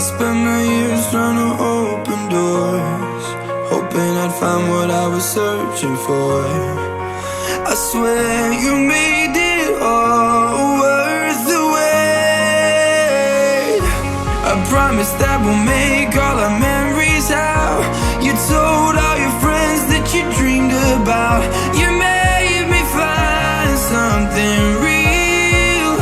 spent my years trying to open doors, hoping I'd find what I was searching for. I swear you made it all worth the wait. I promise that we'll make all our memories how you told all your friends that you dreamed about. You made me find something real,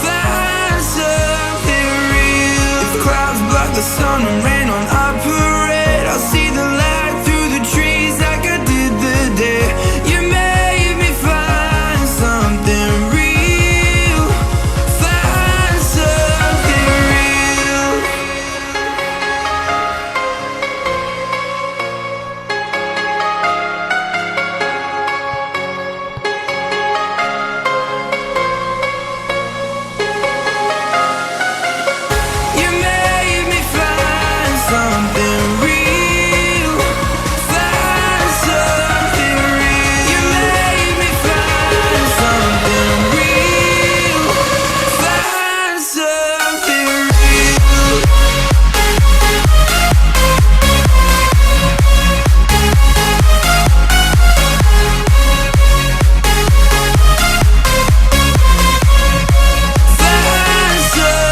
find something real. If clouds block the sun and rain on our parade, I'll see the light through the trees like I did the day you made me find something real, find something real. You made me find something real, find something real. You made me find something real, find something real. Find something.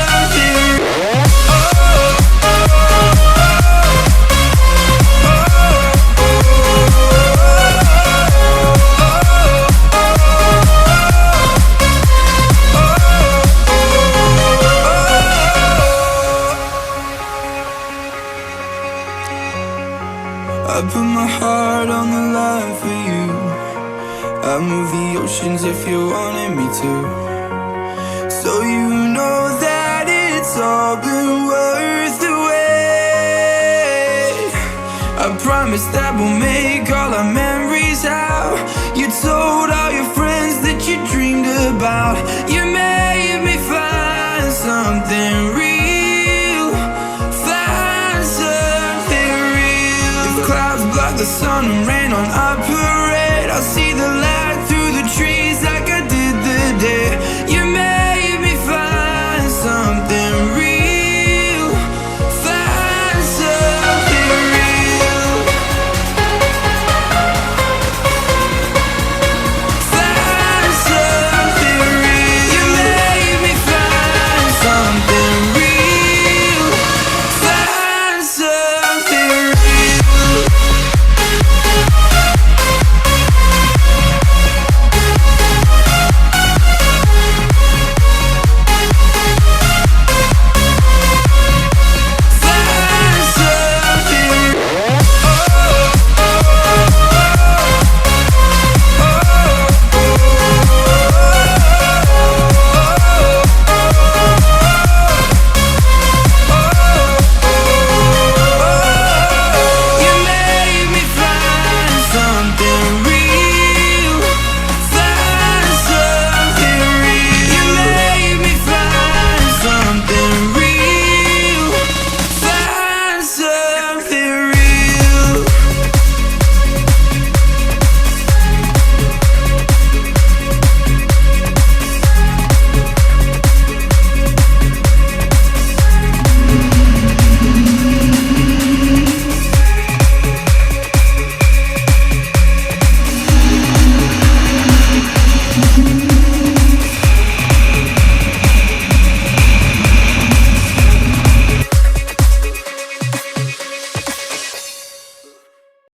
I put my heart on the line for you. I move the oceans if you wanted me to. So you know that it's all been worth the wait. I promise that we'll make